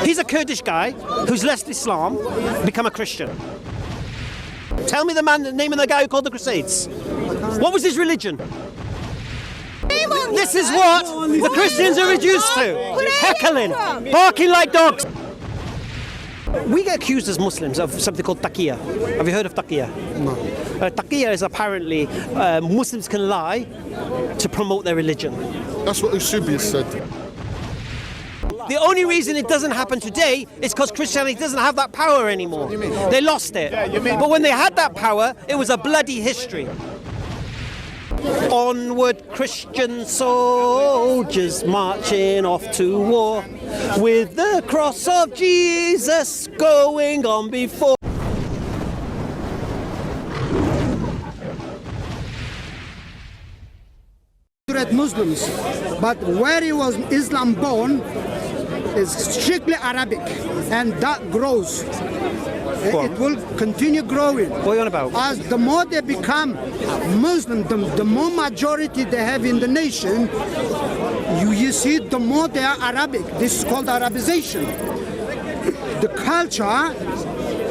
He's a Kurdish guy who's left Islam, become a Christian. Tell me the name of the guy who called the Crusades. What was his religion? This is what the Christians are reduced to. Heckling, barking like dogs. We get accused as Muslims of something called taqiyya. Have you heard of taqiyya? No. Taqiyya is apparently Muslims can lie to promote their religion. That's what Eusebius said. The only reason it doesn't happen today is because Christianity doesn't have that power anymore. They lost it. But when they had that power, it was a bloody history. Onward, Christian soldiers marching off to war, with the cross of Jesus going on before. Muslims, but where he was Islam born is strictly Arabic, and that grows. It will continue growing. What are you on about? As the more they become Muslim, the more majority they have in the nation, you see, the more they are Arabic. This is called Arabization. The culture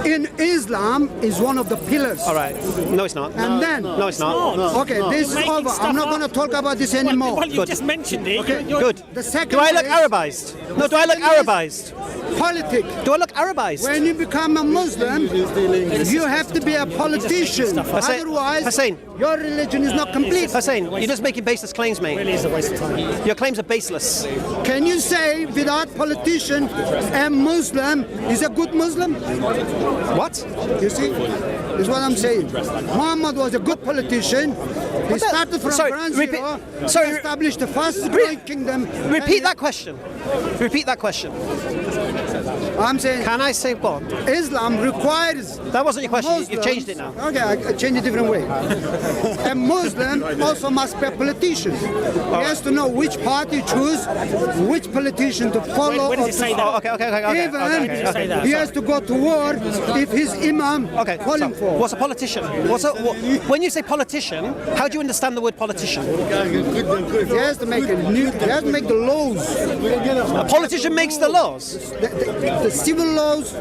in Islam is one of the pillars. All right. No, it's not. And then... No, it's not. Okay, this is over. I'm not going to talk about this anymore. Well, you just mentioned it. Okay, good. The second do I look is- Arabized? No, do I look Arabized? Politics. Do I look Arabized? When you become a Muslim, you have to be a politician. Otherwise, Hussein. your religion is not complete. Hussein, you're just making baseless claims, mate. Really is a waste of time. Your claims are baseless. Can you say without politician, a Muslim is a good Muslim? What? You see, this is what I'm saying. Muhammad was a good politician. He started from ground zero, established the fastest growing kingdom. Repeat that question. Repeat that question. I'm saying, Can I say what? Islam requires. That wasn't your question. You've Muslims- changed it now. Okay, I changed it a different way. A Muslim also must be a politician. He has to know which party to choose, which politician to follow. When or did to you say that? Oh, okay. Even say that? he has to go to war if his imam calling for. What's a politician? When you say politician, how do you understand the word politician? He has to make the laws. A politician makes the laws. The civil laws.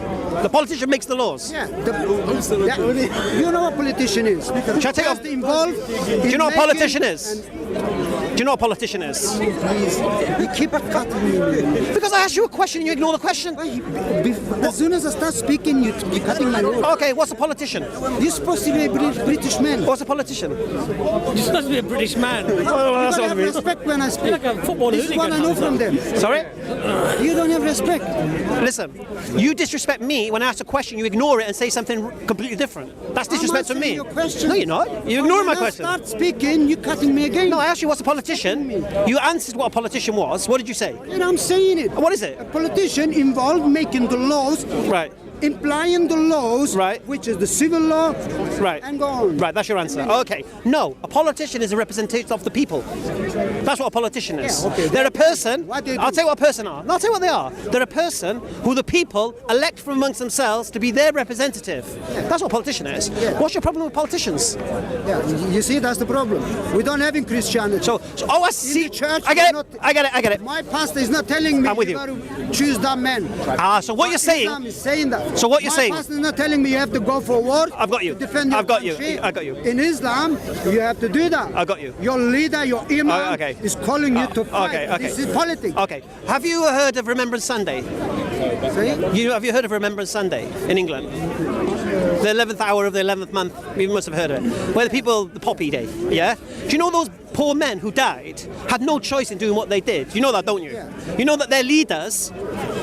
The politician makes the laws. Yeah. You know what a politician is. Shall I take off? Do you know what a politician is? Do you know what a politician is? You keep cutting me. Because I asked you a question and you ignore the question. As soon as I start speaking, you're cutting my word. Okay, what's a politician? You're supposed to be a British man. What's a politician? You're supposed to be a British man. You don't have respect when I speak. You're like a football This is what I hooligan, know from them. Sorry? You don't have respect. Listen, you disrespect me when I ask a question, you ignore it and say something completely different. That's disrespect to I'm me. answering your question. No, you're not. You're ignoring my When I question. start speaking, you're cutting me again. No, I asked you what's a politician. You answered what a politician was. What did you say? And I'm saying it. What is it? A politician involved making the laws, Right. implying the laws, Right. which is the civil law, Right. and go on. Right, that's your answer. Okay. No, a politician is a representative of the people. That's what a politician is. Yeah, okay. They're a person. What they I'll do. tell you what a person are. No, I'll tell you what they are. They're a person who the people elect from amongst themselves to be their representative. That's what a politician is. Yeah. What's your problem with politicians? Yeah, you see, that's the problem. We don't have in Christianity. I see. In the church, I get we're it. not- I get it. My pastor is not telling me I'm with you you. got to choose that man. So what you're saying. Islam is saying that. So what you're My saying- pastor is not telling me you have to go for war. I've got you. To defend your I've got you. country. I got you. In Islam, you have to do that. I got you. Your leader, your imam, Okay. is calling you to fight. Okay. This is politics. Okay. Have you heard of Remembrance Sunday? See? Have you heard of Remembrance Sunday in England? The 11th hour of the 11th month. You must have heard of it. Where the Poppy Day. Yeah. Do you know those poor men who died had no choice in doing what they did? You know that, don't you? Yeah. You know that their leaders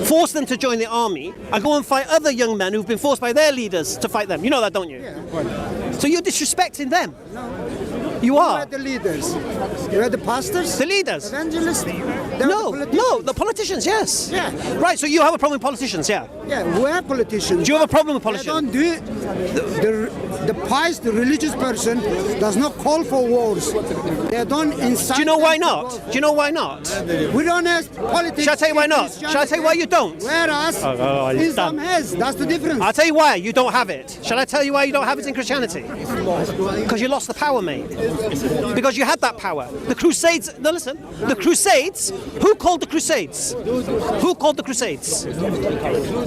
forced them to join the army and go and fight other young men who've been forced by their leaders to fight them. You know that, don't you? Yeah. So you're disrespecting them. You You are. are the leaders. You are the pastors. The leaders. Evangelists. No, the politicians, yes. Yeah. Right, so you have a problem with politicians, yeah? Yeah, we have politicians. Do you have a problem with They politicians? don't do it. The pious, the religious person does not call for wars. They don't incite. Do you know why them to not? go. Do you know why not? We don't have politics. Shall I tell you why in not? Shall I tell you why you don't? Whereas you're Islam done. has. That's the difference. I'll tell you why you don't have it. Shall I tell you why you don't have it in Christianity? Because you lost the power, mate. Because you had that power. The Crusades, no listen, the Crusades, who called the Crusades? Who called the Crusades?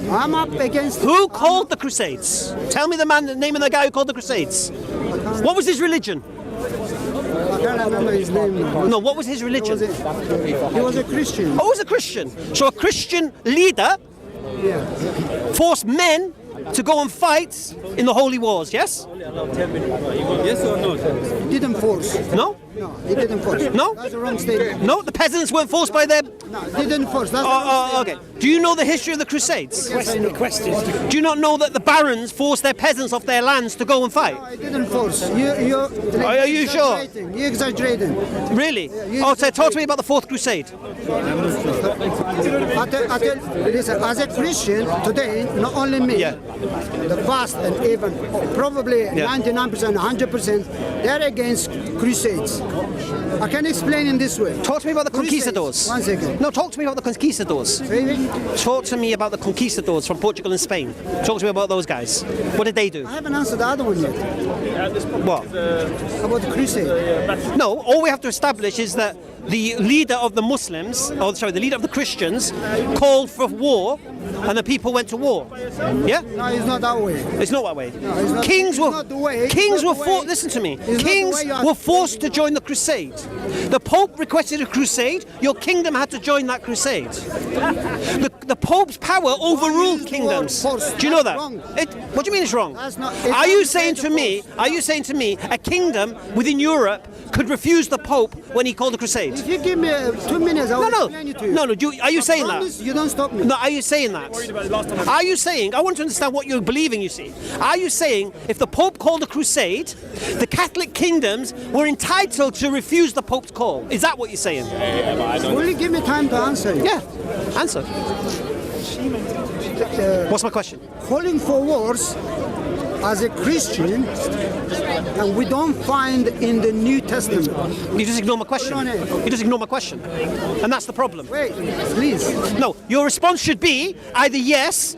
I'm up against. Who called the Crusades? Tell me the name of the guy who called the Crusades. What was his religion? I can't remember his name now. No, what was his religion? He was a Christian. Oh, he was a Christian. So a Christian leader forced men to go and fight in the holy wars, yes? Yes or no? He didn't force. No? No, he didn't force. No? That's the wrong statement. No, the peasants weren't forced by them. No, he didn't force. That's the wrong Oh, statement. okay. Do you know the history of the Crusades? Requested. Do you not know that the barons forced their peasants off their lands to go and fight? No, he didn't force. You're Are you sure? exaggerating. You're exaggerating. Really? you- Oh, so talk to me about the Fourth Crusade. Listen, as a Christian today, not only me, Yeah. the vast and even probably 99%, 100%, they're against crusades. I can explain in this way. Talk to me about the Crusades. conquistadors. One second. No, talk to me about the conquistadors. Really? Talk to me about the conquistadors from Portugal and Spain. Talk to me about those guys. What did they do? I haven't answered the other one yet. What? About the crusade. No, all we have to establish is that the leader of the Muslims, the leader of the Christians, called for war, and the people went to war. Yeah? No, it's not that way. It's not that way. it's not- Kings it's were not the way. kings It's not were the way. forced. Listen to me. It's not the Kings way you are were forced to explaining. join the crusade. The Pope requested a crusade. Your kingdom had to join that crusade. The Pope's power overruled use the kingdoms. word force. Do you know That's that? wrong. What do you mean it's wrong? That's not- it Are you doesn't say saying the to me? force. Are you saying to me a kingdom within Europe could refuse the Pope when he called a crusade? If you give me 2 minutes, I will No. explain it to you. No. Are you saying that? Promise you don't stop me. No, are you saying that? Are you saying, I want to understand what you're believing, you see. Are you saying if the Pope called a crusade, the Catholic kingdoms were entitled to refuse the Pope's call? Is that what you're saying? Will you give me time to answer you? Yeah, answer. What's my question? Calling for wars as a Christian, and we don't find in the New Testament. You just ignore my question. Hold on here. You just ignore my question. And that's the problem. Wait, please. No, your response should be either yes,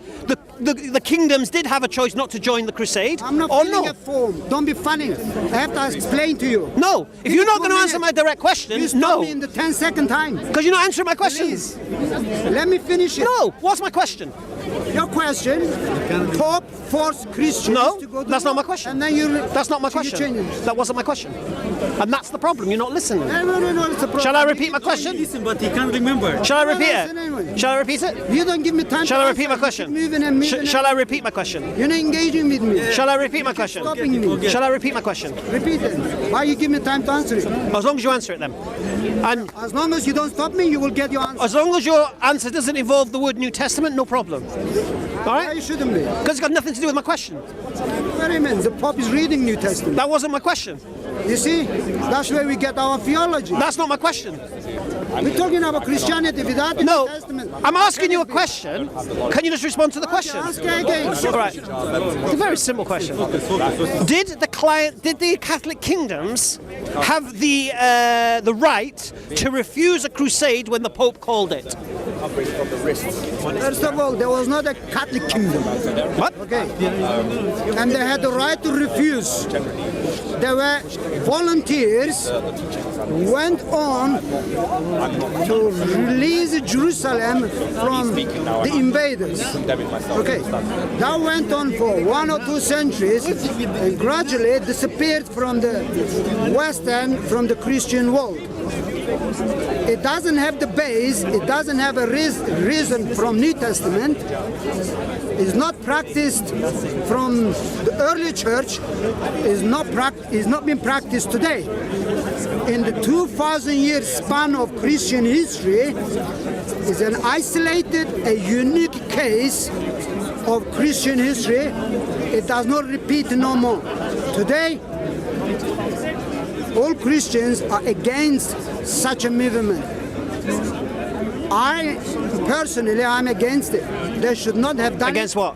the kingdoms did have a choice not to join the crusade, I'm not or filling no. a form. Don't be funny. I have to explain to you. No, if Give you're me not 2 going to answer my minutes. direct question, You stop no. me in the 10-second time. Because you're not answering my question. Please. Let me finish it. No, what's my question? Your question, Pope forced Christians No, to go to that's not war, my question. And then you That's not my so you question. change it. That wasn't my question. And that's the problem, you're not listening. No, it's a problem. Shall I repeat my question? Listen, but he can't remember. Shall I repeat listen anyway. it? Shall I repeat it? You don't give me time Shall to I repeat my answer. question? You keep moving and moving. Shall I repeat my question? You're not engaging with me. Shall I repeat my question? Stopping me. Shall I repeat my question? Repeat it. Why you give me time to answer it? As long as you answer it then. And As long as you don't stop me, you will get your answer. as long as your answer doesn't involve the word New Testament, no problem. All Why right? you shouldn't be? Because it's got nothing to do with my question. Wait a minute. The Pope is reading New Testament. That wasn't my question. You see? That's where we get our theology. That's not my question. We're talking about Christianity without the No, New Testament. I'm asking you a question. Can you just respond to the question? Ask again. All right. It's a very simple question. Did the Catholic kingdoms have the right to refuse a crusade when the Pope called it? First of all, there was not a Catholic kingdom. What? Okay. And they had the right to refuse. There were volunteers went on to release Jerusalem from the invaders. Okay. That went on for 1 or 2 centuries and gradually disappeared from the Western, from the Christian world. It doesn't have the base, it doesn't have a reason from New Testament. It's not practiced from the early church, is not being practiced today. In the 2,000-year span of Christian history, is an isolated, a unique case of Christian history. It does not repeat no more. Today, all Christians are against such a movement. I personally, I'm against it. They should not have done Against it. what?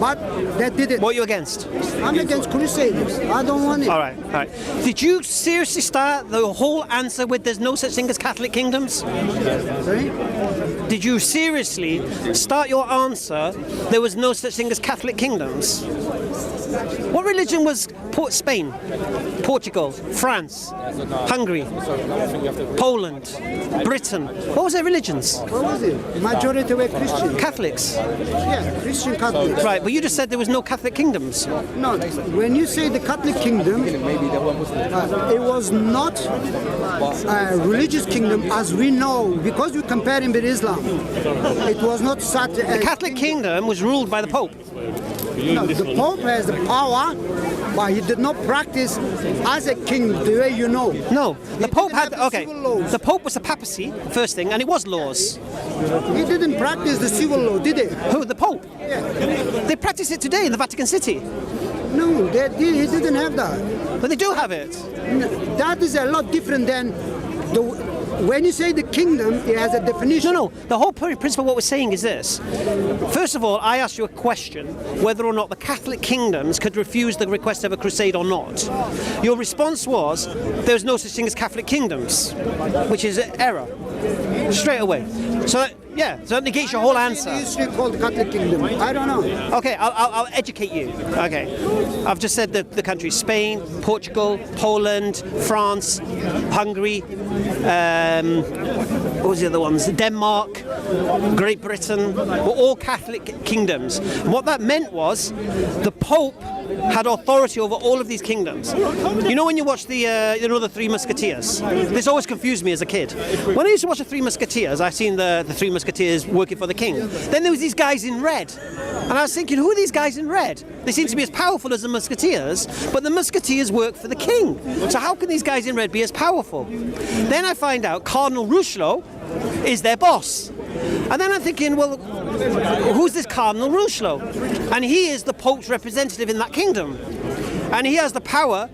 But they did it. What are you against? I'm against crusaders. I don't want it. All right, all right. Did you seriously start the whole answer with "there's no such thing as Catholic kingdoms"? Sorry? Did you seriously start your answer? There was no such thing as Catholic kingdoms. What religion was Spain, Portugal, France, Hungary, Poland, Britain? What was their religions? What was it? Majority were Christian. Catholics. Yeah, Christian Catholics. Right, but you just said there was no Catholic kingdoms. No, when you say the Catholic kingdom, it was not a religious kingdom as we know, because we're comparing with Islam. It was not such a... The Catholic kingdom was ruled by the Pope. No, the Pope has the power, but he did not practice as a king the way you know. No, the Pope didn't had, have the okay, civil laws. the Pope was the papacy, first thing, and it was laws. He didn't practice the civil law, did he? Who, the Pope? Yeah. They practice it today in the Vatican City, No, he didn't have that. but they do have it. That is a lot different than the... When you say the kingdom, it has a definition. No, the whole principle of what we're saying is this. First of all, I asked you a question, whether or not the Catholic kingdoms could refuse the request of a crusade or not. Your response was, there's no such thing as Catholic kingdoms, which is an error, straight away. So, so that negates your whole answer. It used to be called Catholic kingdom. I don't know. Okay, I'll educate you. Okay, I've just said the countries: Spain, Portugal, Poland, France, Hungary. What was the other ones? Denmark, Great Britain were all Catholic kingdoms. And what that meant was the Pope had authority over all of these kingdoms. You know when you watch the Three Musketeers? This always confused me as a kid. When I used to watch the Three Musketeers, I seen the Three Musketeers working for the king. Then there was these guys in red. And I was thinking, who are these guys in red? They seem to be as powerful as the Musketeers, but the Musketeers work for the king. So how can these guys in red be as powerful? Then I find out Cardinal Richelieu is their boss. And then I'm thinking, well, who's this Cardinal Richelieu? And he is the Pope's representative in that kingdom. And he has the power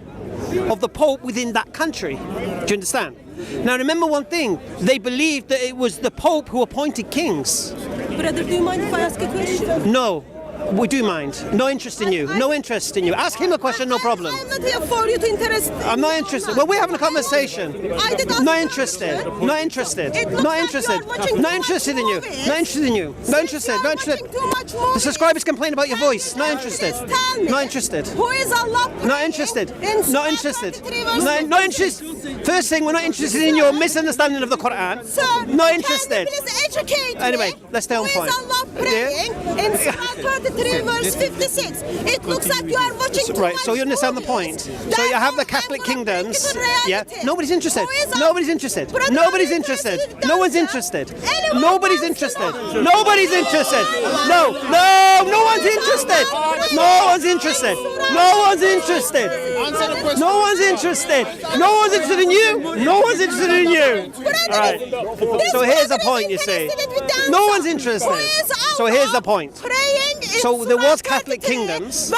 of the Pope within that country. Do you understand? Now remember one thing, they believed that it was the Pope who appointed kings. Brother, do you mind if I ask a question? No. We do mind. No interest in you. No interest in you. Ask him a question, no problem. I'm not here for you to interest. I'm not interested. Well, we're having a conversation. I did ask Not you a interested. question. Not interested. It looks Not like interested. you are watching too Not much interested in you. movies. Not interested in you. Not interested. Not interested. Watching too much The movies. subscribers complain about your voice. Not interested. Please tell me. Not interested. Who is Allah? Not interested. In Not Surah interested. 23 verse Not interested. First thing, we're not interested in your misunderstanding of the Quran. Sir, Not interested. Can you please educate Anyway, me? let's stay on point. Who is Allah praying in Surah 33 verse 56? It looks like you are watching too Right, much so you understand the point. movies. So you have the That's Catholic why I'm gonna bring kingdoms. you to Yeah, reality. nobody's interested. Who is Allah? Nobody's interested. Brother, Nobody's are you interested. interested in No one's dancer? interested. Anyone Nobody's wants to interested. know? Nobody's interested. No one's interested. No one's interested. No one's interested. No one's interested. No one's interested in you. No one's interested in you. All right. So here's the point, you see. No one's interested. So here's the point. So there was Catholic kingdoms,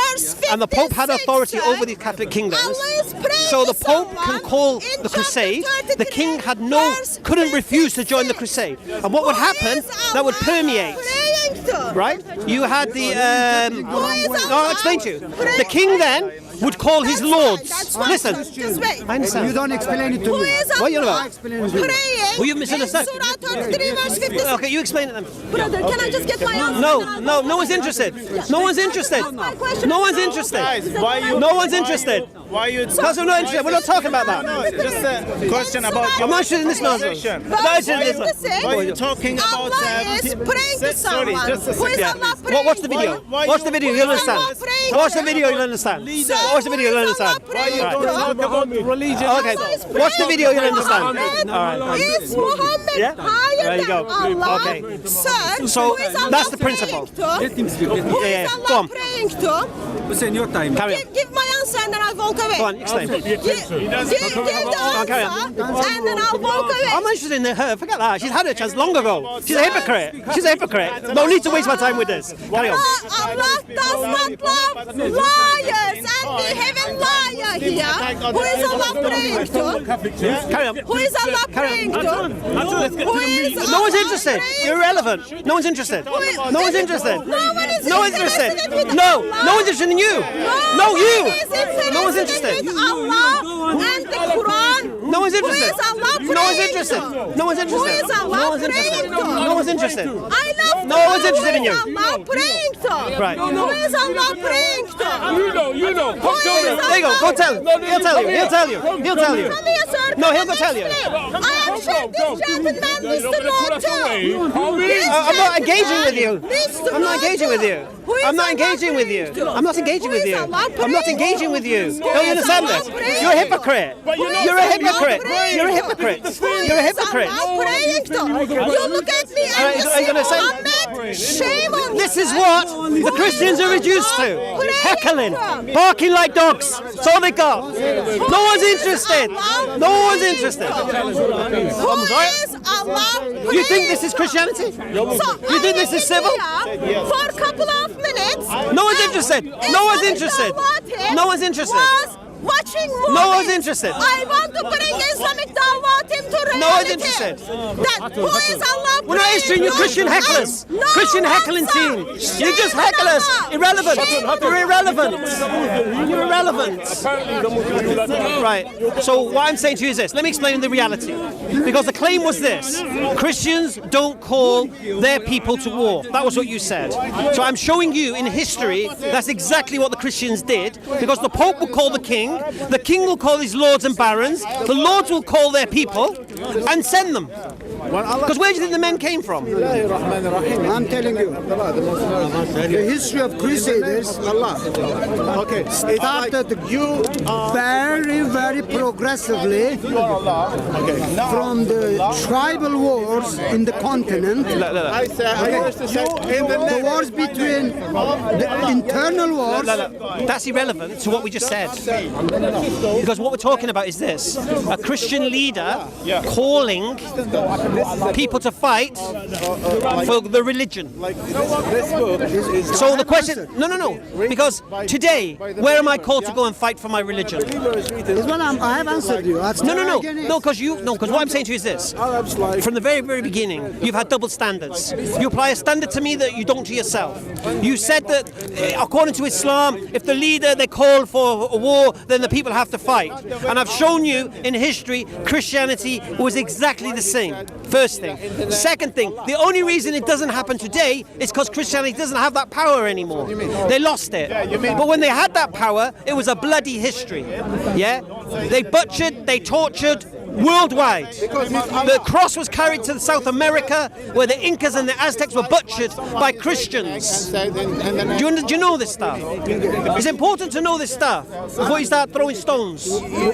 and the Pope had authority over these Catholic kingdoms. So the Pope can call the crusade. The king couldn't refuse to join the crusade. And what would happen? That would permeate. Right? You had the. I'll explain to you. The king then would call his lords. Listen, I understand. You don't explain it to me. What are you on about? I explain it to you. Well, you misunderstood. Okay, you explain it then. Brother, can I just get my answer? No one's interested. No one's interested. No one's interested. Why you? No one's interested. Why you? Because we're not interested. We're not talking about that. No, just a question about. I'm not interested in this nonsense. Position. Not interested in this. Why are you talking about? Allah is praying to Sorry, someone. just a Who is second. Allah praying? Watch the video. Why Watch the you- video. You'll understand. praying? Watch the video. You'll understand. Watch the video. You'll understand. Why you Right. don't talk about religion? Okay. Watch the video. You'll understand. All right. Is Muhammad Yeah. higher There you go. than Allah? Okay. Sir, So, who is Allah that's the praying principle. to? Who Yeah, is go Allah on. praying to? Hussein, your time. Carry on. Give my answer and then I'll walk away. Go on, explain. Give the carry answer on. and then I'll walk away. I'm not interested in her. Forget that. She's had her chance long ago. She's a hypocrite. She's a hypocrite. No need to waste my time with this. Carry on. Allah does not love liars, and we have a liar here. Who is Allah praying to? Carry on. Who is Allah praying to? Who is No one's Allah interested. praying You're to? irrelevant. No one's interested. No one's interested. No one is No one's interested. with No. Allah. No one's interested in you. No, one you. is interested No one's interested. with Allah and the Quran. No one's interested. Who is Allah praying No one's interested. to? No one's interested. Who is Allah No one's interested. praying to? No one's interested. I love No one's interested in you. Who is Allah praying to? Right. Who is Allah praying to? You know. Who is There you go. Go Allah- tell him. He'll tell you. He'll tell you. He'll tell you. Come here, sir. No, he'll go tell you. I am sure this gentleman needs to know too. This I'm not engaging with you. gentleman needs to I'm not know engaging too. with you. Who is I'm not Allah engaging with you. praying to? I'm not engaging Who with is you. Allah I'm not praying engaging to? with you. Who Don't you is understand Allah this? praying You're a to? hypocrite. Who is You're a Allah hypocrite. praying You're a to? hypocrite. Who You're a is hypocrite. Allah praying to? You look at me All right, and you are you say, gonna say- Muhammad, shame on you. This is what the Christians are reduced to. Heckling. Barking like dogs. That's all they got. No one's interested. No one's interested. Who is Allah You think praying this is to? Christianity? So You think this is civil? for a couple of minutes. No one's interested. No one's interested. No one's interested. Was watching movies. No one's interested. I want to bring Islamic Dawatim to reality. No one's interested. That who is Allah We're not interested in your Christian hecklers. No, Christian heckling team. You just heckle us. Irrelevant. You're irrelevant. You're irrelevant. Right. So what I'm saying to you is this. Let me explain the reality. Because the claim was this. Christians don't call their people to war. That was what you said. So I'm showing you in history that's exactly what the Christians did. Because the Pope will call the king will call his lords and barons, the lords will call their people and send them. Because where do you think the men came from? I'm telling you, the history of Crusaders started very, very progressively from the tribal wars in the continent. The wars between the internal wars. That's irrelevant to what we just said. Because what we're talking about is this. A Christian leader calling people to fight for the religion. So the question, no. Because today, where am I called to go and fight for my religion? Is what I have answered you. No. Because what I'm saying to you is this. From the very, very beginning, you've had double standards. You apply a standard to me that you don't to yourself. You said that according to Islam, if the leader they call for a war, then the people have to fight. And I've shown you in history, Christianity was exactly the same. First thing. Second thing, the only reason it doesn't happen today is because Christianity doesn't have that power anymore. They lost it. But when they had that power, it was a bloody history. Yeah? They butchered, they tortured, worldwide. The cross was carried to South America where the Incas and the Aztecs were butchered by Christians. Do you know this stuff? It's important to know this stuff before you start throwing stones.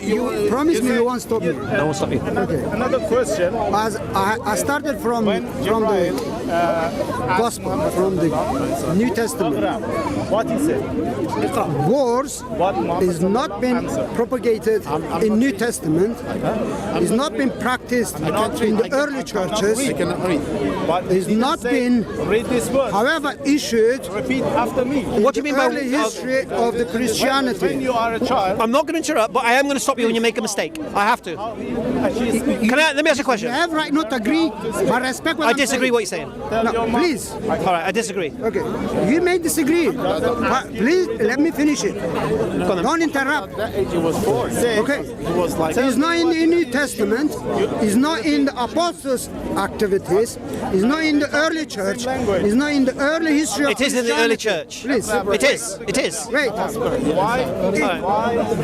You promised me you won't stop me. I won't stop you. Okay. Another question. As I started from the Gospel, from the New Testament. What is it? Wars is not been propagated in New Testament. It's not been practiced in the early churches. It's not been, Read this word. however, issued Repeat after me. What do you mean by early history of the When Christianity. you are a child, I'm not going to interrupt, but I am going to stop you when you make a mistake. I have to. Let me ask you a You question. have right not to agree, but respect what I I'm disagree saying. what you're saying. No, please. All right, I disagree. Okay, you may disagree, but please let me finish it. Don't interrupt. that age it was 4. Okay, It was like it's not in the New Testament. It's not in the apostles' activities. It's not in the early church. It's not in the early history of It is in the early Christianity. church. Please, It is. It is. wait. why?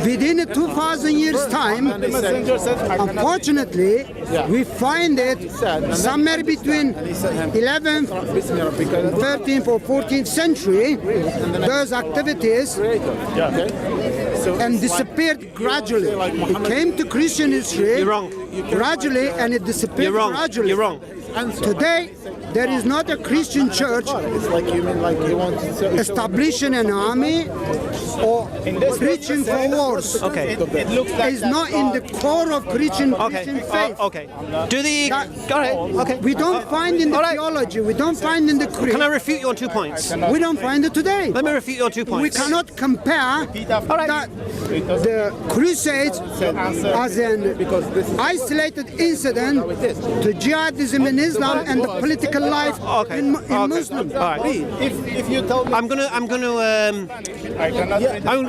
Within a 2,000 years' time, The messenger said, I cannot unfortunately, we find it somewhere between 11th, 13th, or 14th century. Those activities and disappeared gradually. It came to Christian history You're wrong. gradually, and it disappeared You're wrong. gradually. You're wrong. Today, there is not a Christian church It's like you mean like you want to establishing an army or preaching for wars. Okay. It looks like It's not in the core of Christian Okay. faith. Okay. Do the. That- All right. Okay. We don't find in the All right. theology, we don't find in the creed, Can I refute you on 2 points? we don't find it today. Let me refute you on 2 We points. cannot compare that the Crusades as an isolated incident to jihadism in Islam and the political life Okay. in Okay. Muslim. All right. if you tell me I'm gonna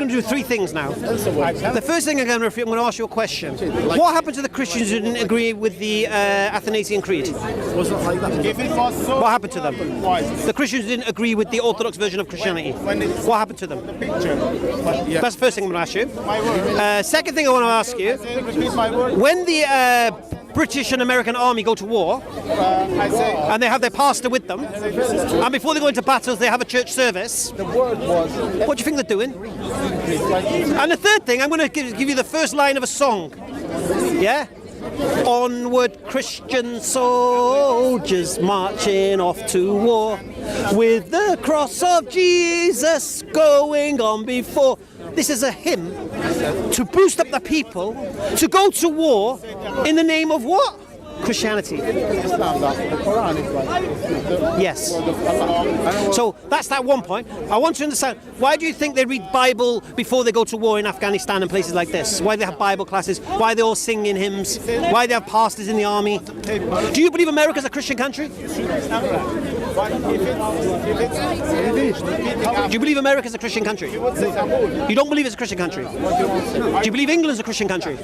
do 3 things now. The first thing I'm going to refute, I'm going to ask you a question. What happened to the Christians who didn't agree with the Athanasian Creed? if it was so What happened to them? why? The Christians who didn't agree with the Orthodox version of Christianity. What happened to them? Picture. But, yeah. That's the first thing I'm going to ask you. My word. Second thing I want to ask you, Repeat my word. when the British and American army go to war I say and they have their pastor with them, and before they go into battles they have a church service, the word was what do you think they're doing? And the third thing, I'm going to give you the first line of a song. Yeah? Onward, Christian soldiers marching off to war, with the cross of Jesus going on before. This is a hymn to boost up the people to go to war in the name of what? Christianity. Islam. The Quran is like Yes. So that's that one point. I want to understand, why do you think they read Bible before they go to war in Afghanistan and places like this? Why they have Bible classes? Why they all singing hymns? Why they have pastors in the army? Do you believe America's a Christian country? Do you believe America's a Christian country? You don't believe it's a Christian country? Do you believe England's a Christian country?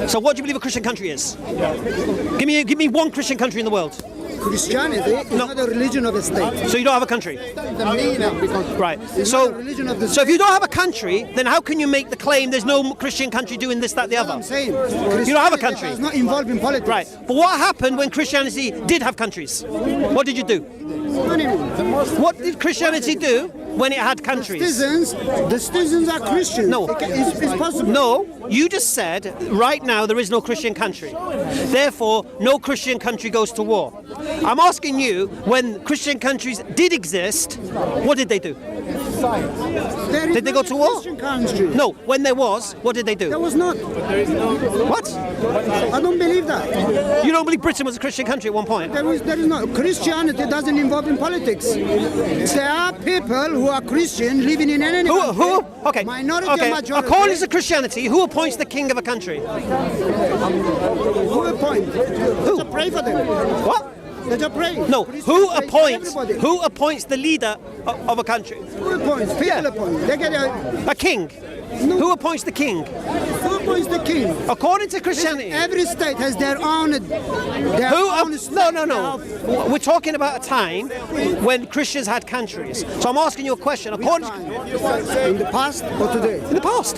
So what do you believe a Christian country is? Give me one Christian country in the world. Christianity is not a religion of a state. So you don't have a country? The meaning, because Right. it's So, not a religion of the so if you don't have a country, then how can you make the claim there's no Christian country doing this, that, the I'm other? saying. You don't have a country. It's not involved in politics. Right. But what happened when Christianity did have countries? What did you do? What do you mean? What did Christianity do when it had countries? The citizens are Christians. No. It's possible. No, you just said right now there is no Christian country. Therefore, no Christian country goes to war. I'm asking you, when Christian countries did exist, what did they do? There is Did they go not to a war? Christian country. No, when there was, what did they There do? was not. What? I don't believe that. You don't believe Britain was a Christian country at one point? There is not. Christianity doesn't involve in politics. There are people who are Christian living in any country. Okay. Minority Okay. or majority. According to Christianity, who appoints the king of a country? Who appoint? Who? Pray for them. What? They just pray. No. Christians Who pray for appoints? everybody. Who appoints the leader of a country? Who appoints? People Yeah. appoint. They get A king. No. Who appoints the king? who appoints the king? According to Christianity. Every state has their own. No. We're talking about a time when Christians had countries. So I'm asking you a question. According In the past or today? in the past,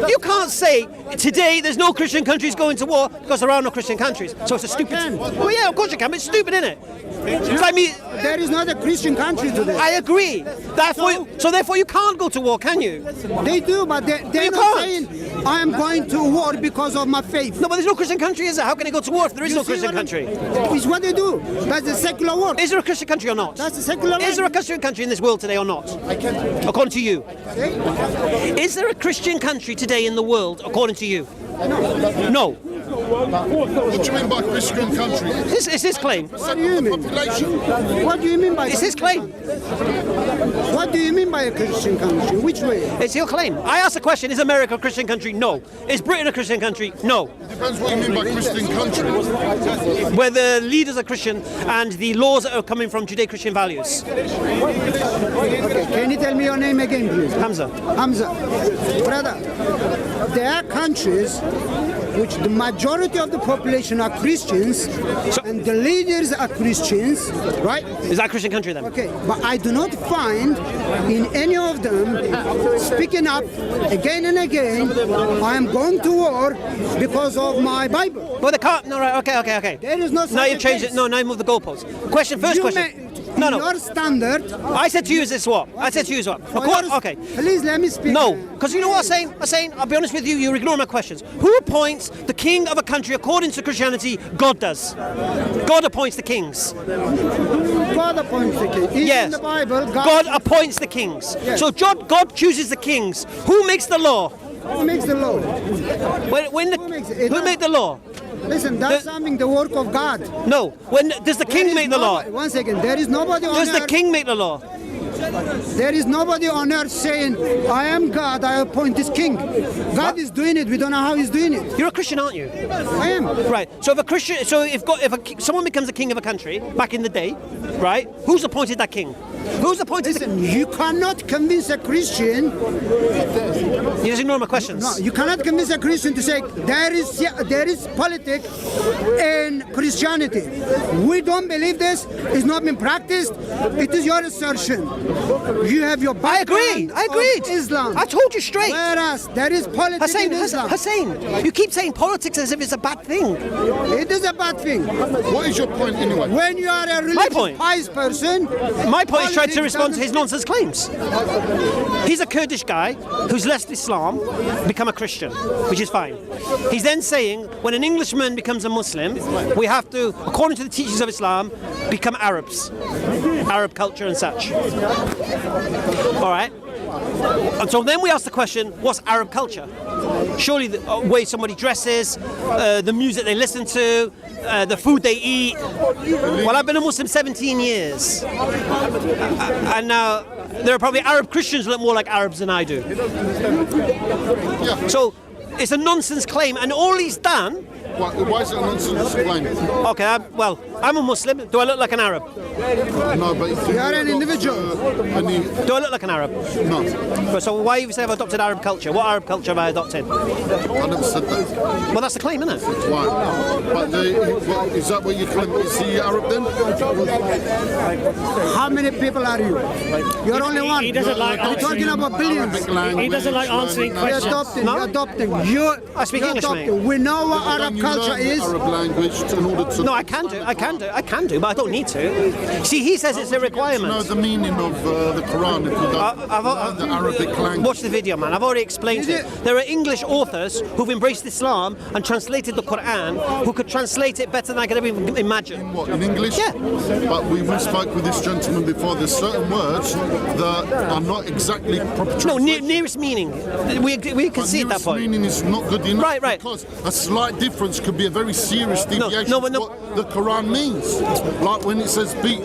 you can't say today there's no Christian countries going to war because there are no Christian countries. So it's a stupid. can. Well, yeah, of course you can. But it's stupid, isn't it? It's like me. There is not a Christian country today. I agree. Therefore, you can't go to war, can you? They do, but they're you not can't. saying I am going to war because of my faith. No, but there's no Christian country, is there? How can they go to war if there is You no see Christian what I- country? It's what they do. That's a secular war. Is there a Christian country or not? That's a secular Is there a Christian country in this world today or not? According to you. Is there a Christian country today in the world, according to you? No. What do you mean by Christian country? It's his claim. What do you mean? Population? What do you mean by It's his claim. What do you mean by a Christian country? Which way? It's your claim. I asked the question, is America a Christian country? No. Is Britain a Christian country? No. Depends what you mean by Christian country. Where the leaders are Christian and the laws are coming from Judeo-Christian values. Okay, can you tell me your name again, please? Hamza. Hamza. Brother, there are countries which the majority of the population are Christians and the leaders are Christians, right? Is that a Christian country then? Okay, but I do not find in any of them speaking up again and again, I am going to war because of my Bible. Well, they can't. No, right. Okay. There is no Now such you've changed case. it. No, now you move the goalposts. First question. No, no. Your standard. I said to you, is this what? I said to you, is what? Okay. Please let me speak. No, because you know what I'm saying? I'll be honest with you, you ignore my questions. Who appoints the king of a country according to Christianity? God does. God appoints the kings. God appoints the king. Even Yes. in the Bible, God appoints the kings. Yes. So God chooses the kings. Who makes the law? Who makes the law? Who made the law? Listen, that's something the work of God. No. When does the king make the law? One second. There is nobody on Does earth. the king make the law? There is nobody on earth saying, I am God, I appoint this king. God is doing it. We don't know how he's doing it. You're a Christian, aren't you? I am. Right. So if someone becomes a king of a country back in the day, right? Who's appointed that king? Who's appointed? Listen, you cannot convince a Christian. You just ignore my questions. No, you cannot convince a Christian to say there is politics in Christianity. We don't believe this. It's not been practiced. It is your assertion. You have your background. I agreed. Of Islam. I told you straight. Whereas there is politics in Islam. Hussein, you keep saying politics as if it's a bad thing. It is a bad thing. What is your point anyway? When you are a religious pious person, My point is trying to politics respond to doesn't- his nonsense claims. He's a Kurdish guy who's left Islam, become a Christian, which is fine. He's then saying when an Englishman becomes a Muslim, we have to, according to the teachings of Islam, become Arabs, Arab culture and such. All right. And so then we ask the question, what's Arab culture? Surely the way somebody dresses, the music they listen to, the food they eat. Well, I've been a Muslim 17 years. And now there are probably Arab Christians who look more like Arabs than I do. So it's a nonsense claim, and all he's done. Why is it a nonsense claim? Okay, I'm a Muslim. Do I look like an Arab? No, but you are an individual. Do I look like an Arab? No. So why you say I've adopted Arab culture? What Arab culture have I adopted? I never said that. Well, that's the claim, isn't it? Why? But is that what you claim? Is he Arab then? How many people are you? You're only one. He doesn't like We're talking about billions. He doesn't like answering You're questions. adopting. I speak English, mate. We know what Arab culture is. Arab language in order to. No, I can do, but I don't need to. See, he says it's a requirement. know the meaning of the Quran if you don't know the Arabic language. Watch the video, man. I've already explained it. There are English authors who've embraced Islam and translated the Quran who could translate it better than I could ever imagine. What, in English? Yeah. But we spoke with this gentleman before. There's certain words that are not exactly proper No, translation. nearest meaning. We concede that point. Meaning is not good enough. Right. Because a slight difference could be a very serious deviation no, of what the Quran means. Like when it says beat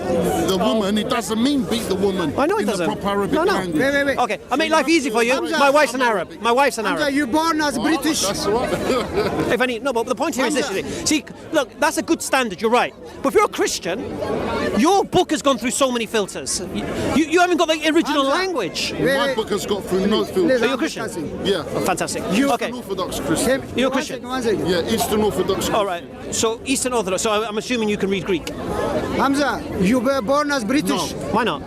the woman, it doesn't mean beat the woman. I know it in doesn't. the proper Arabic language. Wait. Okay, I'll make life easy for you. My wife's an Arab. Hamza, you born as British. That's right. But the point here is this. See, look, that's a good standard. You're right. But if you're a Christian, your book has gone through so many filters. You haven't got the original language. My book has got through no filter. So you're Christian? Yeah. Oh, fantastic. Eastern Okay. Orthodox Christian. You're a Christian? One second. Yeah, Eastern Orthodox Christian. All right. So Eastern Orthodox. So I'm assuming you can read Greek. Hamza, you were born as British. No. Why not?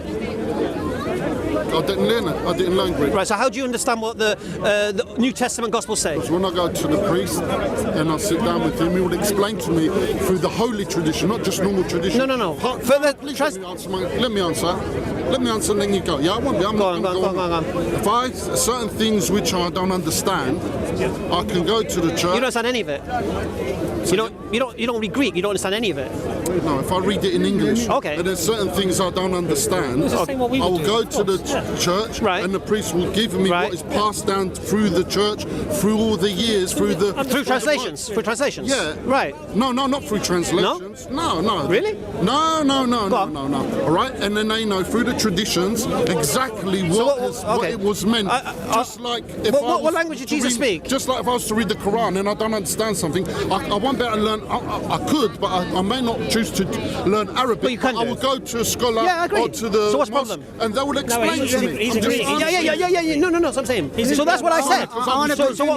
I didn't learn it. I didn't learn Greek. Right. So how do you understand what the New Testament Gospels say? When I go to the priest and I sit down with him, he would explain to me through the holy tradition, not just normal tradition. No. Please let me answer. Let me answer and then you go. Yeah, I won't be. I'm Go not on. If certain things which I don't understand, I can go to the church. You don't understand any of it. You don't read Greek. You don't understand any of it. No, if I read it in English, Okay. and there's certain things I don't understand, I will go to the church, Right. and the priest will give me Right. what is passed down through the church, through all the years, through translations. Through translations. Yeah. Right. No, not through translations. No. Really? No. Go on. All right, and then they know through the traditions exactly what it was meant. Just like if what language did Jesus speak? Just like if I was to read the Quran and I don't understand something, I won't be able to learn. I could, but I may not choose to learn Arabic. But you can I do. will go to a scholar Yeah, I agree. or to the So what's the mosque, problem? and they will explain he's to agreeing. me. He's I'm just agreeing. answering. Yeah. No, that's what I'm saying. So that's what I said.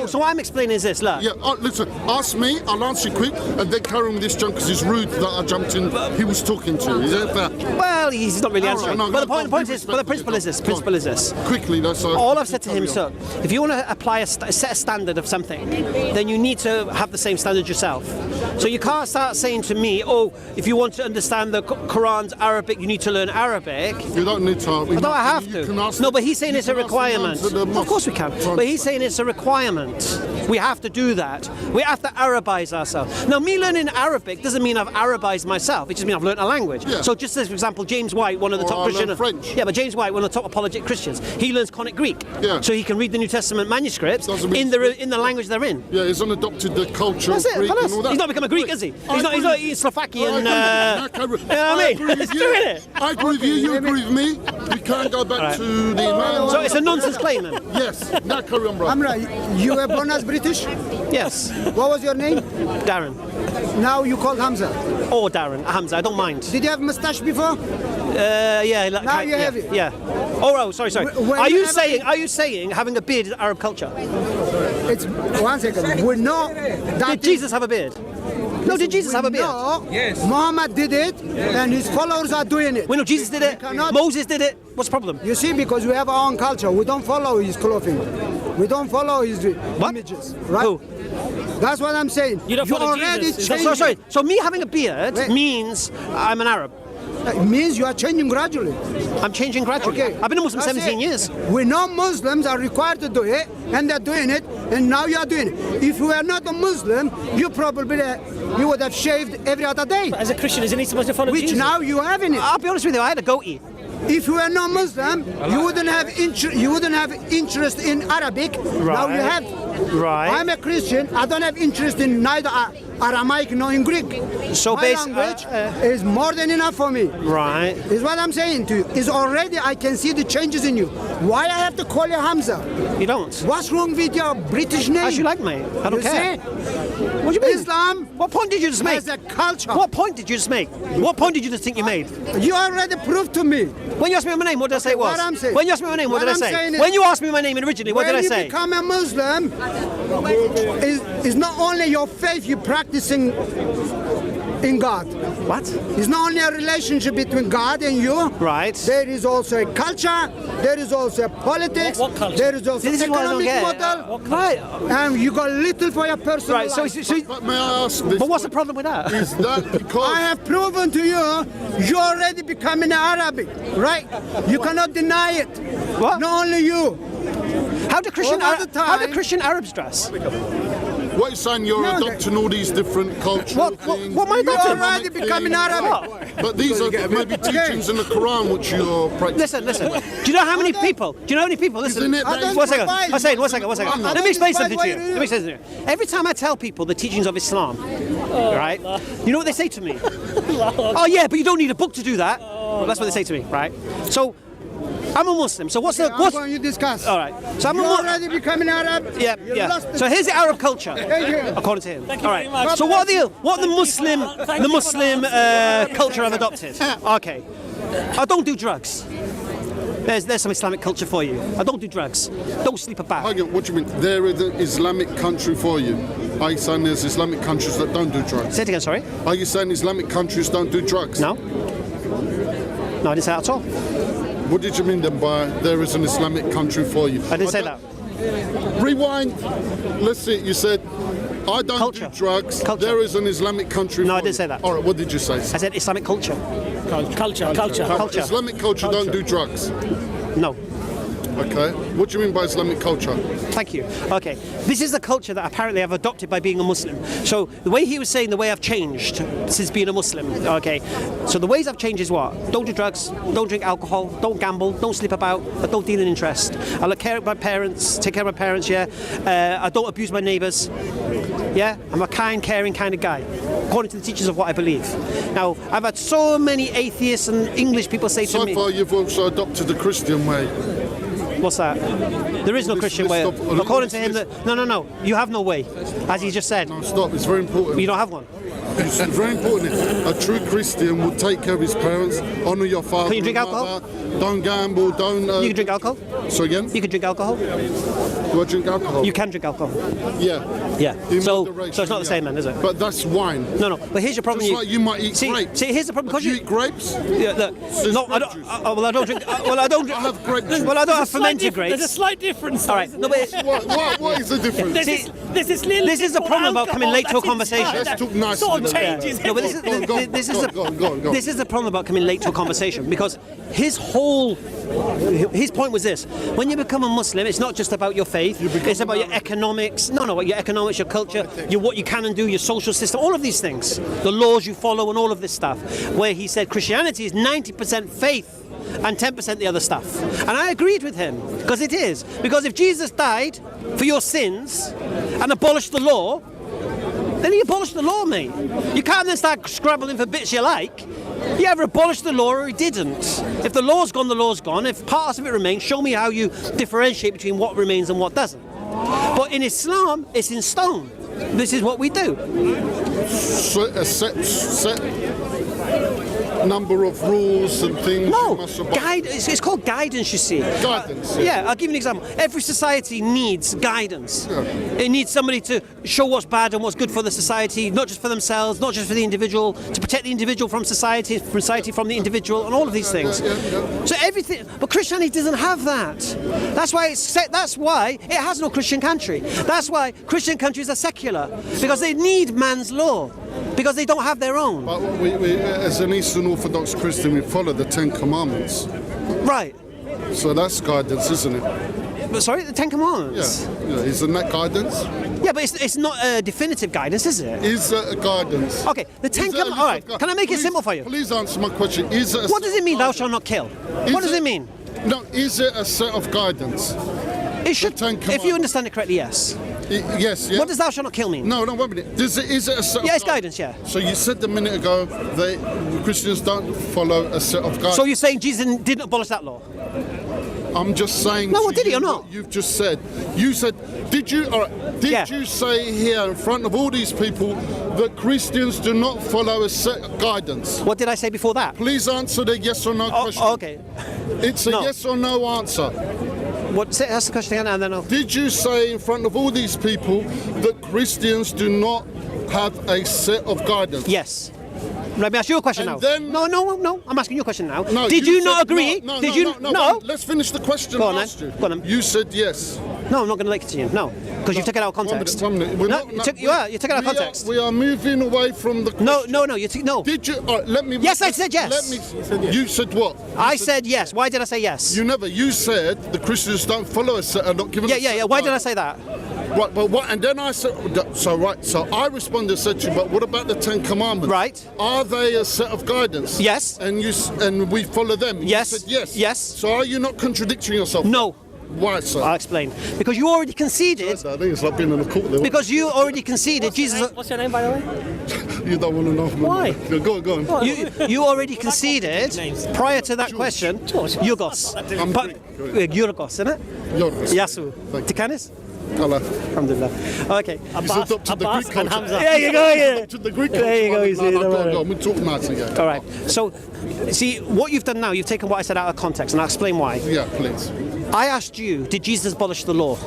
So what I'm explaining is this. Look. Yeah, listen, ask me, I'll answer you quick, and then carry on with this junk because it's rude that I jumped in. He was talking to. Is that fair? Well, he's not really answering. no, But the go on, point be is, but the principle is this. respectful. Principle is this. Quickly, though, so. All I've said to him, carry on. so if you want to apply set a standard of something, then you need to have the same standard yourself. So you can't start saying to me, oh, if you want to understand the Quran's Arabic, you need to learn Arabic. You don't need to. I don't have You can to. ask No, the- but he's saying you it's a can ask the requirement. imams at the Of course we can. mosque. But he's saying it's a requirement. We have to do that. We have to Arabize ourselves. Now, me learning Arabic doesn't mean I've Arabized myself. It just means I've learned a language. Yeah. So just as, for example, James White, one of the Or top I learned Christian... French. Yeah, but James White, one of the top apologetic Christians, he learns Conic Greek. Yeah. So he can read the New Testament manuscripts Doesn't mean- in the language they're in. Yeah, he's adopted the culture That's of it. Greek Halas. and all that. He's not become a Greek, is he? He's not eating Slovakian. You know what I mean? Let's do it. I agree with you. You agree with me. We can't go back to the man. So it's a nonsense claim then? Yes. Now carry on, bro. Amra, you were born as British? Yes. What was your name? Darren. Now you called Hamza. Or Darren. Hamza, I don't mind. Did you have mustache before? Yeah. Now you yeah, have it. Yeah. Oh, sorry. When Are you you have saying having a beard is Arab culture? It's 1 second. We know that Did Jesus have a beard? No, did Jesus have a beard? No. Yes. Muhammad did it, and his followers are doing it. We know Jesus did it. cannot- Moses did it. What's the problem? You see, because we have our own culture, we don't follow his clothing. We don't follow his What? images, right? Who? That's what I'm saying. You don't follow already Jesus. changing. Sorry. So me having a beard Wait. means I'm an Arab. It means you are changing gradually. I'm changing gradually. Okay. I've been a Muslim That's 17 it. years. We know Muslims are required to do it, and they're doing it, and now you are doing it. If you were not a Muslim, you probably you would have shaved every other day, As a Christian, isn't he supposed to follow which Jesus? now you having it. I'll be honest with you, I had a goatee. If you were not Muslim, you wouldn't have interest in Arabic. Now you have. Right. I'm a Christian. I don't have interest in neither Aramaic nor in Greek. So My basi- language is more than enough for me. Right. Is what I'm saying to you. Is already I can see the changes in you. Why I have to call you Hamza? You don't. What's wrong with your British name? As you like, mate. I don't You care. see? What do you mean? Islam What point did you just make? has a culture. What point did you just make? What point did you just think you made? You already proved to me. When you asked me my name, what did I say it was? what I'm saying- When you asked me my name, what what did I I'm say? saying is- When you asked me my name originally, what did I When say? you become a Muslim, is not only your faith you're practicing in God. What? It's not only a relationship between God and you. Right. There is also a culture. There is also a politics. What culture? There is also This is what I don't economic get. model. Right. And you got little for your personal Right. So, life. But may I ask this? but what's the problem with that? Is that because I have proven to you, you're already becoming Arabic, right? You cannot deny it. What? Not only you. How do Christian All the how do time- Christian Arabs dress? what you're saying you're No, adopting all these different cultural What things? am I You're adopting? already becoming Arabic. But these are maybe teachings in the Quran which you're practicing. Listen. Do you know how many people? Do you know how many people? Listen. Isn't it I don't One second. provide- One second. I Let me explain don't something to you. provide Let me explain something to you. Every time I tell people the teachings of Islam, right? You know what they say to me? Oh yeah, but you don't need a book to do that. That's what they say to me, right? So, I'm a Muslim. So what's the I'm going to discuss. All right. So I'm a You're Muslim. already becoming Arab. Yeah, You yeah. lost So here's the Arab culture, Thank you. according to him. Thank you All very right. much. So what the Muslim culture have adopted? Okay. I don't do drugs. There's some Islamic culture for you. I don't do drugs. Don't sleep about. Hang on, what do you mean? They're an Islamic country for you. Are you saying there's Islamic countries that don't do drugs? Say it again. Sorry. Are you saying Islamic countries don't do drugs? No. No, I didn't say that at all. What did you mean then by there is an Islamic country for you? I didn't say that. Rewind. Let's see. You said, I don't Culture. do drugs. Culture. There is an Islamic country No, for I didn't you. say that. All right, what did you say? I said Islamic culture. Culture. Culture. Islamic culture don't do drugs. No. Okay. What do you mean by Islamic culture? Thank you. Okay. This is the culture that apparently I've adopted by being a Muslim. So the way he was saying the way I've changed since being a Muslim. Okay. So the ways I've changed is what? Don't do drugs, don't drink alcohol, don't gamble, don't sleep about, but don't deal in interest. I look care of my parents, take care of my parents, yeah. I don't abuse my neighbours. Yeah, I'm a kind, caring kind of guy, according to the teachings of what I believe. Now, I've had so many atheists and English people say to So me, far, you've also adopted the Christian way. what's that? There is no This Christian list way. of- According to him, this no, you have no way, as he just said. No, stop. It's very important. You don't have one. It's very important. A true Christian will take care of his parents, honour your father. Can you drink and alcohol? mother, don't gamble. Don't. You can drink alcohol. So again, You can drink alcohol. do I drink alcohol? You can drink alcohol. Yeah. Yeah. In So moderation, it's not the yeah. same then, is it? But that's wine. No. But here's your problem. Just like you might eat see, grapes. See, here's the problem. Do Because you eat grapes? Yeah, look, There's no, I grape don't. juice. Well, I don't drink. Well, I don't. I have grape juice. Well, I don't have There's a slight fermented There's a grapes. slight difference. All right. No, but What is the difference? There's See, this There's this little. This is the problem about coming late to a conversation. Let's talk nicely. Sort of changes. No, but this is the problem about coming late to a conversation, because his point was this: when you become a Muslim, it's not just about your faith; it's about your economics. No, your economics, your culture, what you can and do, your social system, all of these things, the laws you follow, and all of this stuff. Where he said Christianity is 90% faith and 10% the other stuff. And I agreed with him, because it is. Because if Jesus died for your sins and abolished the law, then he abolished the law, mate. You can't then start scrabbling for bits you like. He either abolished the law or he didn't. If the law's gone, the law's gone. If parts of it remain, show me how you differentiate between what remains and what doesn't. But in Islam, it's in stone. This is what we do. A set number of rules and things. No, you must abide. it's called guidance, you see. Guidance. Yeah, I'll give you an example. Every society needs guidance. Yeah. It needs somebody to show what's bad and what's good for the society, not just for themselves, not just for the individual, to protect the individual from society from the individual, and all of these things. Yeah. So everything, but Christianity doesn't have that. That's why it has no Christian country. That's why Christian countries are secular, because they need man's law, because they don't have their own. But we, as an Eastern Orthodox Christian, we follow the Ten Commandments. Right. So that's guidance, isn't it? But sorry, the Ten Commandments? Yeah. Isn't that guidance? Yeah, but it's not a definitive guidance, is it? Is that a guidance? Okay, the Ten Commandments. All right, can I make it simple for you? Please answer my question. Is it What does it mean, thou shalt not kill? What does it mean? No, is it a set of guidance? It should, Ten if you Commandments. understand it correctly, yes. Yes, yeah. What does thou shalt not kill mean? No, wait a minute. Is it a set of Yeah, it's guidance, yeah. So you said a minute ago that Christians don't follow a set of guidance. So you're saying Jesus didn't abolish that law? I'm just saying. No, to did he you or not? what You've just said. You said. Did you? All right. Did Yeah. you say here in front of all these people that Christians do not follow a set of guidance? What did I say before that? Please answer the yes or no question. Okay. It's a No. yes or no answer. Ask the question again, and then I'll... Did you say in front of all these people that Christians do not have a set of guidance? Yes. Let me ask you a question And now. then- No. I'm asking you a question now. No, Did you said not agree? No, Did no, you? no, No. wait, let's finish the question Go I on then. asked you. Go on then. You said yes. No, I'm not going to listen to you. No, because you've taken it out of context. One minute. We're No, not- you took it out of context. We are moving away from the. No. No. Did you? All right, let me. Yes, I said yes. Let me. You said what? I said yes. Why did I say yes? You never. You said the Christians don't follow a set. Are not given. Yeah. Why did I say that? Right, but what? And then I said. So I responded and said to you, but what about the Ten Commandments? Right. Are they a set of guidance? Yes. And we follow them. Yes. You said yes. Yes. So are you not contradicting yourself? No. Why, sir? I'll explain. Because you already conceded. I think it's like being in a court there. Because you already conceded Jesus. What's your name, by the way? You don't want to know. Why? Go on. You already conceded prior to that question. Yugos. I'm Yurgos, isn't it? Yorgos. Yasu. Thank you. Tikanis? Allah. Alhamdulillah. Okay. He's adopted the Abbas Greek and culture. Hamza. There you go. Yeah. Adopted the Greek culture. There you go. You see, No, don't worry. go on. We talk nicely, yeah. All right. So, see, what you've done now, you've taken what I said out of context, and I'll explain why. Yeah, please. I asked you, did Jesus abolish the law?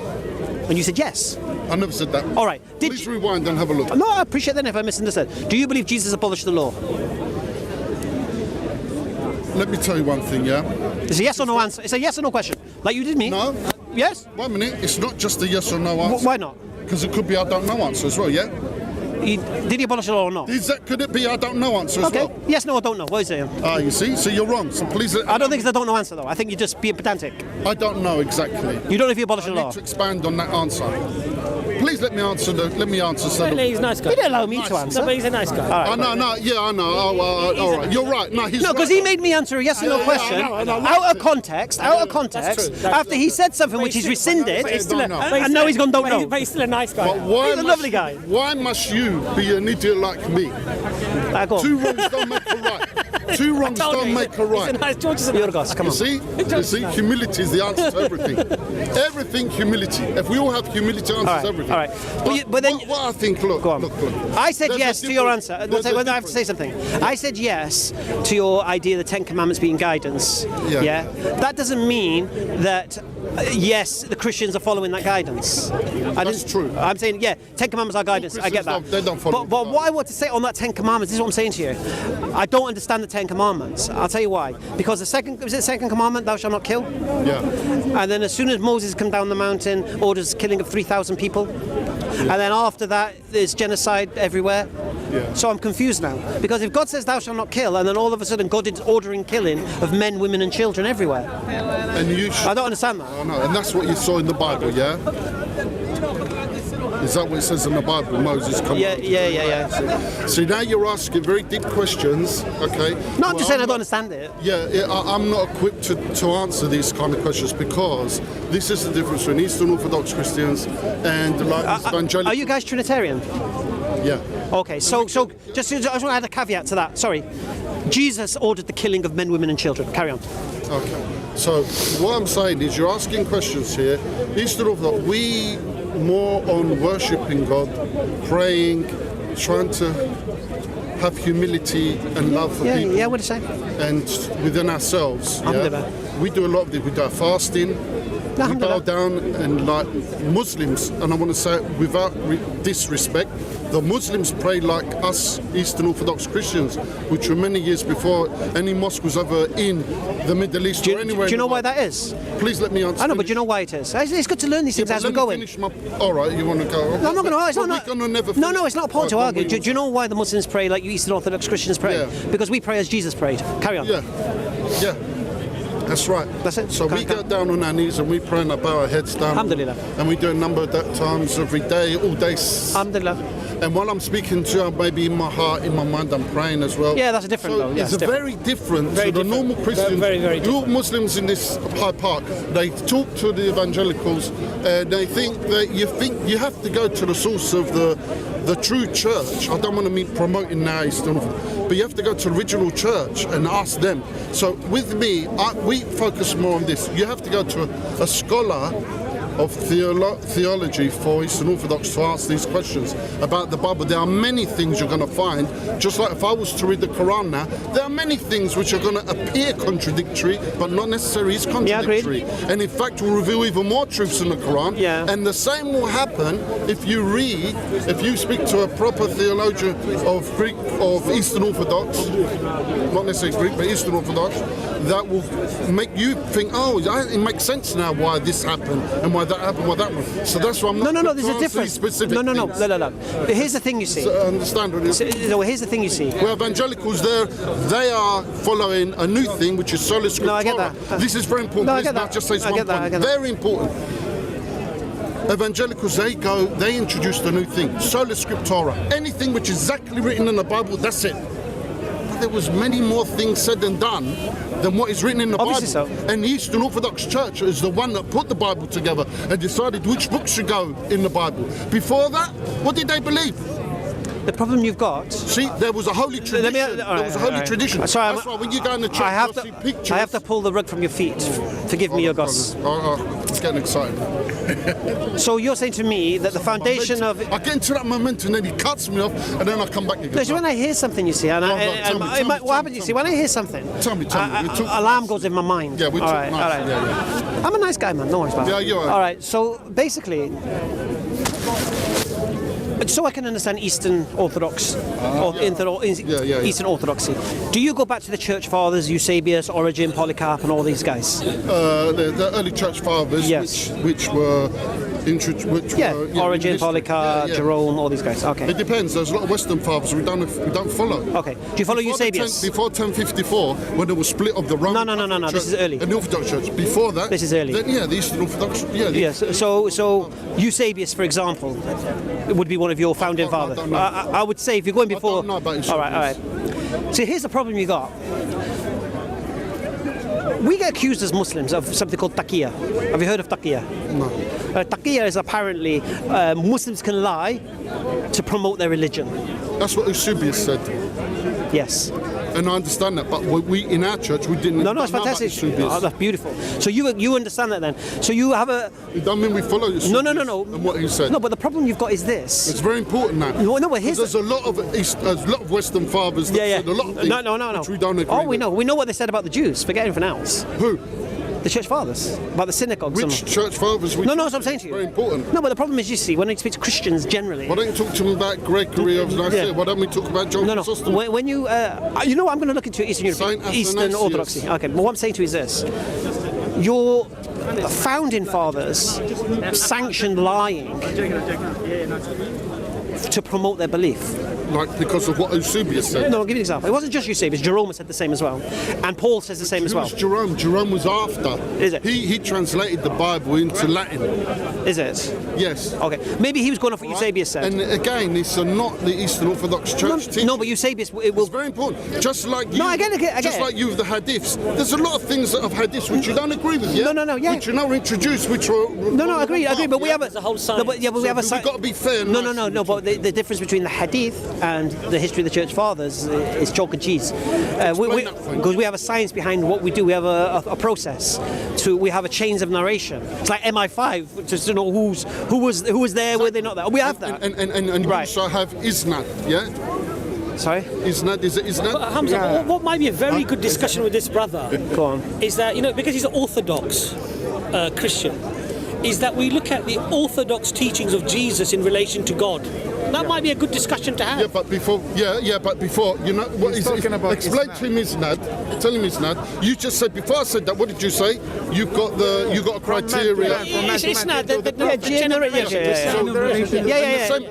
And you said yes. I never said that. All right. Please rewind and have a look. No, I appreciate that if I misunderstood. Do you believe Jesus abolished the law? Let me tell you one thing, yeah? It's a yes or no answer. It's a yes or no question. Like you did me. No. Yes? 1 minute. It's not just a yes or no answer. Why not? Because it could be I don't know answer as well, yeah? Did he abolish the law or not? Could it be I don't know answer as Okay. well? Yes, no, I don't know. What is it? You see? So you're wrong. So please. I don't think it's a don't know answer though. I think you're just being pedantic. I don't know exactly. You don't know if he abolished I the need law. to expand on that answer. Please let me answer. Let me answer. He's a nice guy. He didn't allow me to No, answer. but he's a nice guy. All right. No. Yeah, I know. All right. You're right. No, he's No, right. because he made me answer a yes or no Yeah, question I know, out of context. That's true. After he said something which he's rescinded, But he's still a- No. but he's and now still- he's gone don't know. But he's still a nice guy. But why He's a must lovely guy. Why must you be an idiot like me? Go on. Two wrongs don't make a right. Two wrongs Told don't you, make a he's right. nice. George is a nice Yorgos, come on. You see, humility is the answer to everything. Everything, humility. If we all have humility, answers everything. all right. But then- what I think, look, Go on. look. I said There's yes a to your difference. answer. There's a When I have to say something. I said yes to your idea of the Ten Commandments being guidance. Yeah. That doesn't mean that, yes, the Christians are following that guidance. That's true. I'm saying, yeah, Ten Commandments are guidance. I get that. Christians they don't follow But that. what I want to say on that Ten Commandments, this is what I'm saying to you. I don't understand the Ten Commandments. I'll tell you why. Because the second commandment, thou shalt not kill? Yeah. And then as soon as Moses comes down the mountain, orders killing of 3,000 people. And then after that, there's genocide everywhere. Yeah. So I'm confused now. Because if God says thou shalt not kill, and then all of a sudden God is ordering killing of men, women and children everywhere. And I don't understand that. I know, and that's what you saw in the Bible, yeah? Is that what it says in the Bible? Moses coming. Yeah. See, now you're asking very deep questions, okay? No, I'm just saying I don't understand it. I'm not equipped to answer these kind of questions because this is the difference between Eastern Orthodox Christians and like evangelical. Are you guys Trinitarian? Yeah. Okay, so just I just want to add a caveat to that. Sorry. Jesus ordered the killing of men, women and children. Carry on. Okay. So what I'm saying is you're asking questions here. Eastern Orthodox, we more on worshipping God, praying, trying to have humility and love for people. Yeah, what do you say? And within ourselves, we do a lot of this. We do our fasting. We bow down and like Muslims, and I want to say it without disrespect, the Muslims pray like us Eastern Orthodox Christians, which were many years before any mosque was ever in the Middle East or anywhere. Do you know why that is? Please let me answer. I know, but do you know why it is? It's good to learn these things as we're going. All right, you want to go? No, I'm not going to. It's well, not. No, it's not a point to argue. Do you know why the Muslims pray like you Eastern Orthodox Christians pray? Yeah. Because we pray as Jesus prayed. Carry on. Yeah. That's right. That's it. So we get down on our knees and we pray and bow our heads down. Alhamdulillah. And we do a number of that times every day, all day. Alhamdulillah. And while I'm speaking to you, maybe in my heart, in my mind, I'm praying as well. Yeah, that's different though. Yeah, it's very different to the normal Christians. Very different. You Muslims in this High Park, they talk to the evangelicals and they think you have to go to the source of the true church. I don't want to be promoting now, but you have to go to the original church and ask them. So with me, we focus more on this. You have to go to a scholar of theology for Eastern Orthodox to ask these questions about the Bible. There are many things you're going to find, just like if I was to read the Quran now, there are many things which are going to appear contradictory, but not necessarily is contradictory. And in fact will reveal even more truths in the Quran. Yeah. And the same will happen if you speak to a proper theologian of Greek, of Eastern Orthodox, not necessarily Greek, but Eastern Orthodox, that will make you think, oh, it makes sense now why this happened and why that happened, why that happened. So that's why I'm not. No. There's a difference. No. Here's the thing you see. So understand what it is. Here's the thing you see. Where evangelicals they are following a new thing, which is sola scriptura. No, I get that. This is very important. No, I get that. Just say I get that. Very important. Evangelicals, they introduced a new thing, sola scriptura. Anything which is exactly written in the Bible, that's it. There was many more things said and done than what is written in the Obviously Bible. so. And the Eastern Orthodox Church is the one that put the Bible together and decided which books should go in the Bible. Before that, what did they believe? The problem you've got. See, there was a holy tradition. There was a holy tradition. Sorry, that's why when you go in the church, you'll see pictures. I have to pull the rug from your feet. Forgive me, your gods. It's getting excited. So you're saying to me that the foundation of... I get into that momentum, and then he cuts me off, and then I come back again. No, when I hear something, you see, and what happens, you see, when I hear something, tell me. alarm goes in my mind. Yeah, we talk nice. All right. Yeah. I'm a nice guy, man. No worries about it. Yeah, you are. All right, so basically... So I can understand Eastern Orthodox, Eastern Orthodoxy. Do you go back to the Church Fathers, Eusebius, Origen, Polycarp, and all these guys? The early Church Fathers, which were Origen, Polycarp, Jerome, all these guys. Okay. It depends. There's a lot of Western Fathers we don't follow. Okay. Do you follow Eusebius? Before 1054, when there was split of the Roman No. This is early. And the Orthodox Church. Before that, this is early. Then, the Eastern Orthodox. So Eusebius, for example, would be one of your founding fathers. I would say if you're going before. I don't know about Eusebius. All right. So here's the problem you got. We get accused as Muslims of something called taqiyya. Have you heard of taqiyya? No. Taqiyya is apparently Muslims can lie to promote their religion. That's what Eusebius said. Yes. And I understand that, but we in our church we didn't. No, it's fantastic. Oh, that's beautiful. So you understand that then? So you have a. It doesn't mean we follow Eusebius. No. And what he said. No, but the problem you've got is this. It's very important now. No, but there's a lot of Western fathers that said a lot of things which we don't agree with. We know. We know what they said about the Jews. Forget anything else. Who? The Church Fathers, about the synagogues. Which Church Fathers? No, that's what I'm saying to you. Very important. No, but the problem is, you see, when I speak to Christians generally. Why don't you talk to them about Gregory of Nyssa? Why don't we talk about John Chrysostom? When you, you know what, I'm going to look into Eastern Orthodoxy. Okay, but what I'm saying to you is this. founding fathers sanctioned lying to promote their belief. Like because of what Eusebius said. No, I'll give you an example. It wasn't just Eusebius. Jerome said the same as well, and Paul says the same as well. Who's Jerome? Jerome was after. Is it? He translated the Bible into Latin. Is it? Yes. Okay. Maybe he was going off what Eusebius said. And again, it's not the Eastern Orthodox Church teaching. No, but Eusebius it will. It's very important. Just like you, No, I get it. just like you with the hadiths. There's a lot of things of hadiths which you don't agree with. Yeah. No, yeah. Which you now introduced, which were. No, I agree. But we have There's a whole science. No, but we have a We've got to be fair. and nice. No. But the difference between the hadith and the history of the church fathers is chalk and cheese. Because we have a science behind what we do. We have a process. We have a chains of narration. It's like MI5, just to know who was there, were they not there. We have that. And Right. you also have Isnad. Yeah. Sorry. Isnad is it Isnad? Hamza, what might be a very good discussion with this brother Go on. is that, because he's an Orthodox Christian, is that we look at the Orthodox teachings of Jesus in relation to God. That might be a good discussion to have. Yeah, but before, you know what He's is talking about explain Isnad. to him Isnad. Tell him Isnad. You just said before I said that. What did you say? You got a criteria. It's not the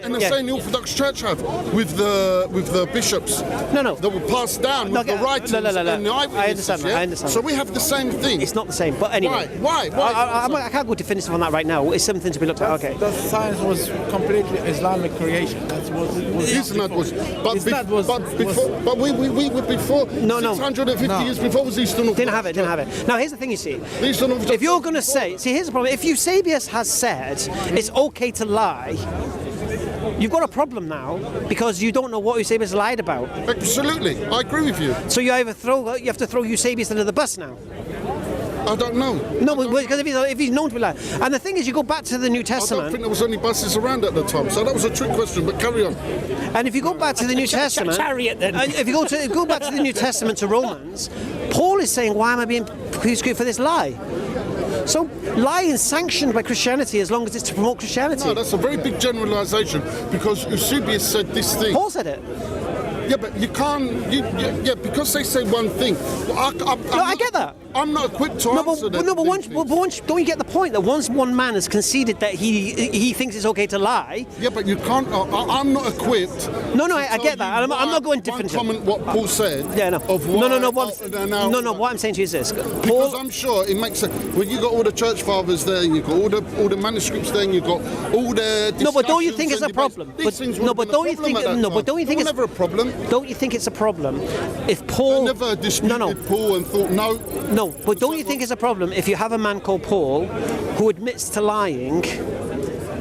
And the same the Orthodox Church have with the bishops. No. That were passed down with the writings and the eyewitnesses. I understand that, yeah? I understand So that. we have the same thing. It's not the same. But anyway. Why? I can't go definitive on that right now. It's something to be looked at. Okay. The science was completely Islamic creation. That's what it was. Isnad was, Isnad but we were before. No. 650 years before was Eastern Orthodox. Didn't have it. Now here's the thing. You see, Eastern Orthodox. if you're going to say, here's the problem. If Eusebius has said it's okay to lie, you've got a problem now because you don't know what Eusebius lied about. Absolutely, I agree with you. So you have to throw Eusebius under the bus now. I don't know. No, because if he's known to be lying, and the thing is, you go back to the New I don't Testament, think there was any buses around at the time, so that was a trick question. But carry on. and if you go back to the New Testament, chariot then. and if you go back to the New Testament to Romans, Paul is saying, "Why am I being persecuted for this lie?" So lying is sanctioned by Christianity as long as it's to promote Christianity. No, that's a very big generalisation because Eusebius said this thing. Paul said it. Yeah, but you can't. Because they say one thing. I get that. I'm not equipped to answer that. But once, don't you get the point that once one man has conceded that he thinks it's okay to lie? Yeah, but you can't. I'm not equipped. No, to I tell get that. you I'm not going definitive. Comment what Paul said. Yeah, no. Of why, No. What I'm saying to you is this: Because Paul. I'm sure it makes sense. When you got all the church fathers there, and you got all the manuscripts there, and you got all the. No, but don't you think discussions it's a and debates. problem? These things No, wouldn't but have been don't a you problem think? at that No, time. but don't you think They it's were never a problem? Don't you think it's a problem if Paul? I never disputed Paul and thought no. No, but don't you think it's a problem if you have a man called Paul who admits to lying?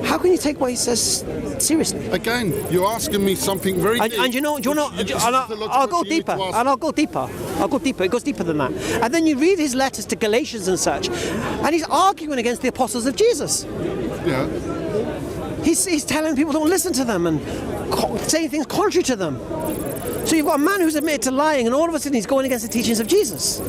How can you take what he says seriously? Again, you're asking me something very deep. And I'll go deeper. I'll go deeper. It goes deeper than that. And then you read his letters to Galatians and such, and he's arguing against the apostles of Jesus. Yeah. He's telling people don't listen to them and saying things contrary to them. So you've got a man who's admitted to lying, and all of a sudden he's going against the teachings of Jesus.